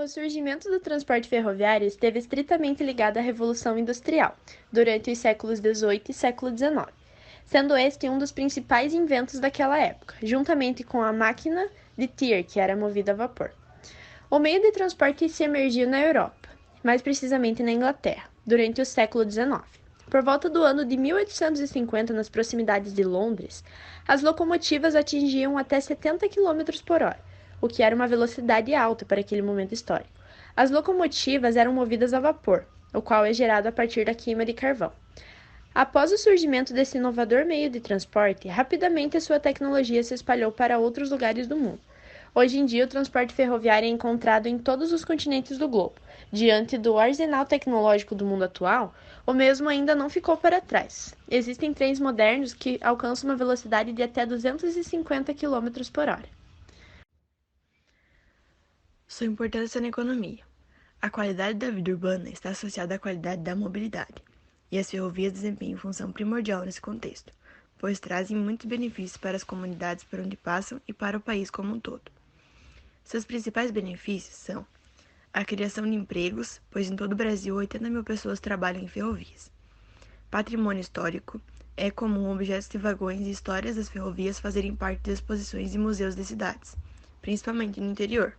O surgimento do transporte ferroviário esteve estritamente ligado à Revolução Industrial, durante os séculos XVIII e século XIX, sendo este um dos principais inventos daquela época, juntamente com a máquina de Tir, que era movida a vapor. O meio de transporte se emergiu na Europa, mais precisamente na Inglaterra, durante o século XIX. Por volta do ano de 1850, nas proximidades de Londres, as locomotivas atingiam até 70 km por hora, o que era uma velocidade alta para aquele momento histórico. As locomotivas eram movidas a vapor, o qual é gerado a partir da queima de carvão. Após o surgimento desse inovador meio de transporte, rapidamente a sua tecnologia se espalhou para outros lugares do mundo. Hoje em dia, o transporte ferroviário é encontrado em todos os continentes do globo. Diante do arsenal tecnológico do mundo atual, o mesmo ainda não ficou para trás. Existem trens modernos que alcançam uma velocidade de até 250 km por hora. Sua importância na economia. A qualidade da vida urbana está associada à qualidade da mobilidade, e as ferrovias desempenham função primordial nesse contexto, pois trazem muitos benefícios para as comunidades por onde passam e para o país como um todo. Seus principais benefícios são a criação de empregos, pois em todo o Brasil 80 mil pessoas trabalham em ferrovias. Patrimônio histórico. É comum objetos de vagões e histórias das ferrovias fazerem parte de exposições e museus de cidades, principalmente no interior.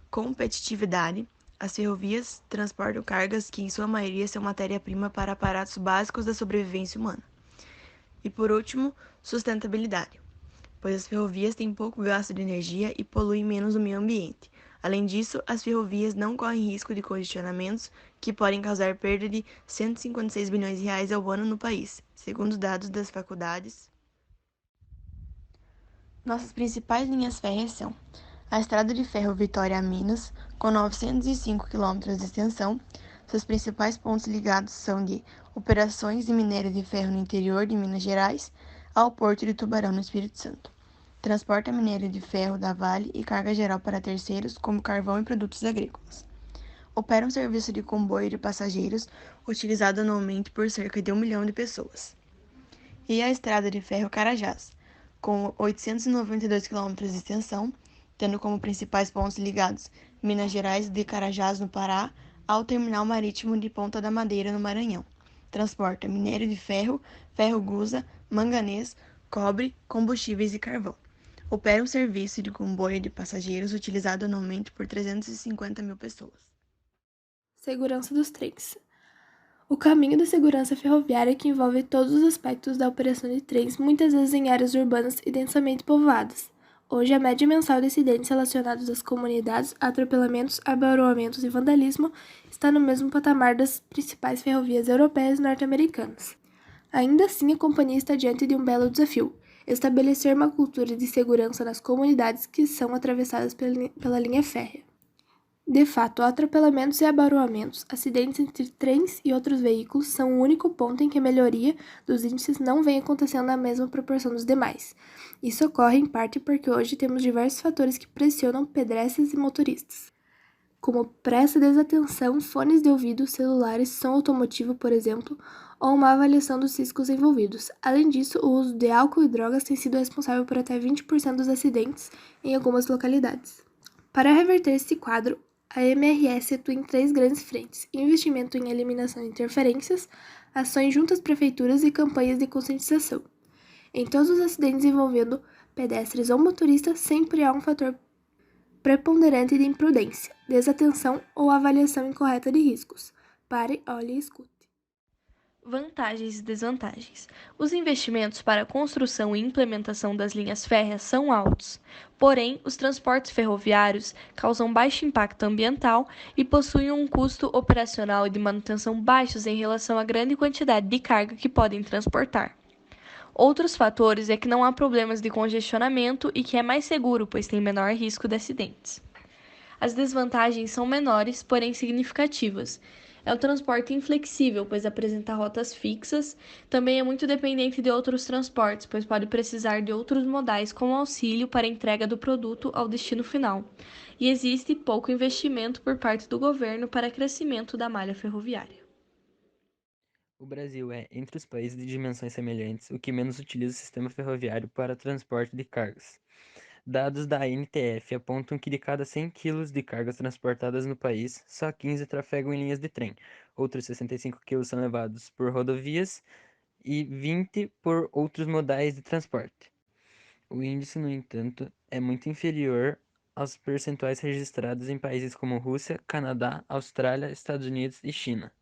Competitividade. As ferrovias transportam cargas que, em sua maioria, são matéria-prima para aparatos básicos da sobrevivência humana. E, por último, sustentabilidade, pois as ferrovias têm pouco gasto de energia e poluem menos o meio ambiente. Além disso, as ferrovias não correm risco de congestionamentos que podem causar perda de 156 bilhões de reais ao ano no país, segundo dados das faculdades. Nossas principais linhas férreas são a Estrada de Ferro Vitória a Minas, com 905 quilômetros de extensão. Seus principais pontos ligados são de operações de minério de ferro no interior de Minas Gerais ao Porto de Tubarão, no Espírito Santo. Transporta minério de ferro da Vale e carga geral para terceiros, como carvão e produtos agrícolas. Opera um serviço de comboio de passageiros, utilizado anualmente por cerca de 1 milhão de pessoas. E a Estrada de Ferro Carajás, com 892 quilômetros de extensão, tendo como principais pontos ligados Minas Gerais de Carajás, no Pará, ao terminal marítimo de Ponta da Madeira, no Maranhão. Transporta minério de ferro, ferro-gusa, manganês, cobre, combustíveis e carvão. Opera um serviço de comboio de passageiros utilizado anualmente por 350 mil pessoas. Segurança dos trens. O caminho da segurança ferroviária que envolve todos os aspectos da operação de trens, muitas vezes em áreas urbanas e densamente povoadas. Hoje, a média mensal de acidentes relacionados às comunidades, atropelamentos, abaroamentos e vandalismo está no mesmo patamar das principais ferrovias europeias e norte-americanas. Ainda assim, a companhia está diante de um belo desafio: estabelecer uma cultura de segurança nas comunidades que são atravessadas pela linha férrea. De fato, atropelamentos e abaroamentos, acidentes entre trens e outros veículos são o único ponto em que a melhoria dos índices não vem acontecendo na mesma proporção dos demais. Isso ocorre em parte porque hoje temos diversos fatores que pressionam pedestres e motoristas, como pressa, desatenção, fones de ouvido, celulares, som automotivo, por exemplo, ou uma avaliação dos riscos envolvidos. Além disso, o uso de álcool e drogas tem sido responsável por até 20% dos acidentes em algumas localidades. Para reverter esse quadro, a MRS atua em 3 grandes frentes: investimento em eliminação de interferências, ações junto às prefeituras e campanhas de conscientização. Em todos os acidentes envolvendo pedestres ou motoristas, sempre há um fator preponderante de imprudência, desatenção ou avaliação incorreta de riscos. Pare, olhe e escute. Vantagens e desvantagens. Os investimentos para a construção e implementação das linhas férreas são altos, porém, os transportes ferroviários causam baixo impacto ambiental e possuem um custo operacional e de manutenção baixos em relação à grande quantidade de carga que podem transportar. Outros fatores é que não há problemas de congestionamento e que é mais seguro, pois tem menor risco de acidentes. As desvantagens são menores, porém significativas. É o transporte inflexível, pois apresenta rotas fixas. Também é muito dependente de outros transportes, pois pode precisar de outros modais como auxílio para a entrega do produto ao destino final. E existe pouco investimento por parte do governo para crescimento da malha ferroviária. O Brasil é, entre os países de dimensões semelhantes, o que menos utiliza o sistema ferroviário para transporte de cargas. Dados da ANTF apontam que de cada 100 quilos de cargas transportadas no país, só 15 trafegam em linhas de trem. Outros 65 quilos são levados por rodovias e 20 por outros modais de transporte. O índice, no entanto, é muito inferior aos percentuais registrados em países como Rússia, Canadá, Austrália, Estados Unidos e China.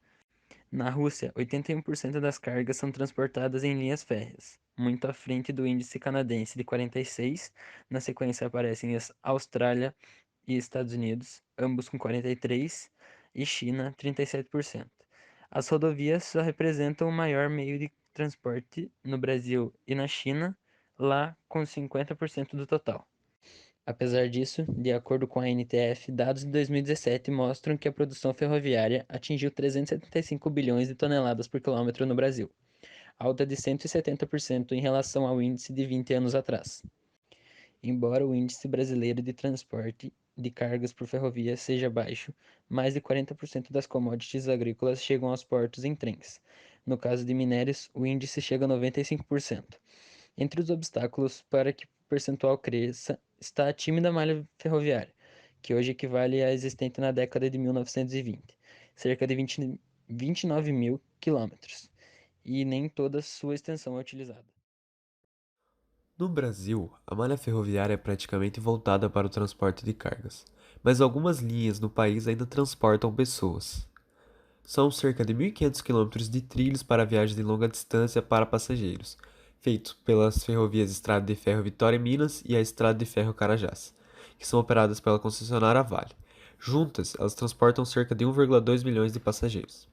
Na Rússia, 81% das cargas são transportadas em linhas férreas, muito à frente do índice canadense de 46%. Na sequência aparecem as Austrália e Estados Unidos, ambos com 43%, e China, 37%. As rodovias só representam o maior meio de transporte no Brasil e na China, lá com 50% do total. Apesar disso, de acordo com a ANTF, dados de 2017 mostram que a produção ferroviária atingiu 375 bilhões de toneladas por quilômetro no Brasil, alta de 170% em relação ao índice de 20 anos atrás. Embora o índice brasileiro de transporte de cargas por ferrovia seja baixo, mais de 40% das commodities agrícolas chegam aos portos em trens. No caso de minérios, o índice chega a 95%. Entre os obstáculos para que o percentual cresça está a tímida malha ferroviária, que hoje equivale à existente na década de 1920, cerca de 29 mil quilômetros, e nem toda sua extensão é utilizada. No Brasil, a malha ferroviária é praticamente voltada para o transporte de cargas, mas algumas linhas no país ainda transportam pessoas. São cerca de 1.500 quilômetros de trilhos para viagens de longa distância para passageiros, feitos pelas ferrovias Estrada de Ferro Vitória Minas e a Estrada de Ferro Carajás, que são operadas pela concessionária Vale. Juntas, elas transportam cerca de 1,2 milhões de passageiros.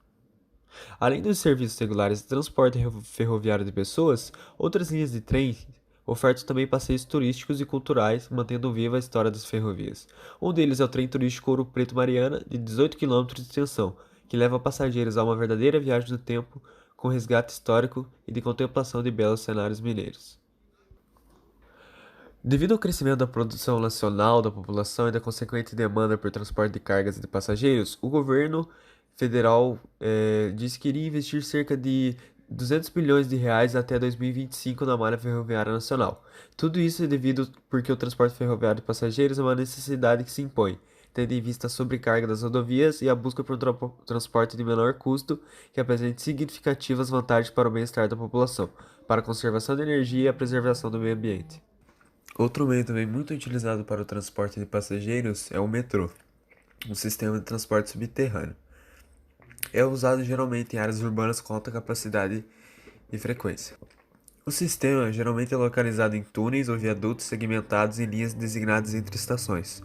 Além dos serviços regulares de transporte ferroviário de pessoas, outras linhas de trem ofertam também passeios turísticos e culturais, mantendo viva a história das ferrovias. Um deles é o trem turístico Ouro Preto Mariana, de 18 km de extensão, que leva passageiros a uma verdadeira viagem no tempo, com resgate histórico e de contemplação de belos cenários mineiros. Devido ao crescimento da produção nacional da população e da consequente demanda por transporte de cargas e de passageiros, o governo federal disse que iria investir cerca de 200 bilhões de reais até 2025 na malha ferroviária nacional. Tudo isso é devido porque o transporte ferroviário de passageiros é uma necessidade que se impõe, tendo em vista a sobrecarga das rodovias e a busca por um transporte de menor custo que apresente significativas vantagens para o bem-estar da população, para a conservação de energia e a preservação do meio ambiente. Outro meio também muito utilizado para o transporte de passageiros é o metrô, um sistema de transporte subterrâneo. É usado geralmente em áreas urbanas com alta capacidade e frequência. O sistema geralmente é localizado em túneis ou viadutos segmentados em linhas designadas entre estações.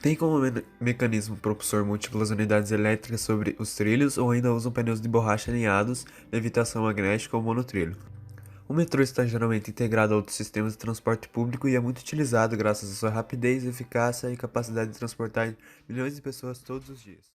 Tem como mecanismo propulsor múltiplas unidades elétricas sobre os trilhos ou ainda usam pneus de borracha alinhados, levitação magnética ou monotrilho. O metrô está geralmente integrado a outros sistemas de transporte público e é muito utilizado graças à sua rapidez, eficácia e capacidade de transportar milhões de pessoas todos os dias.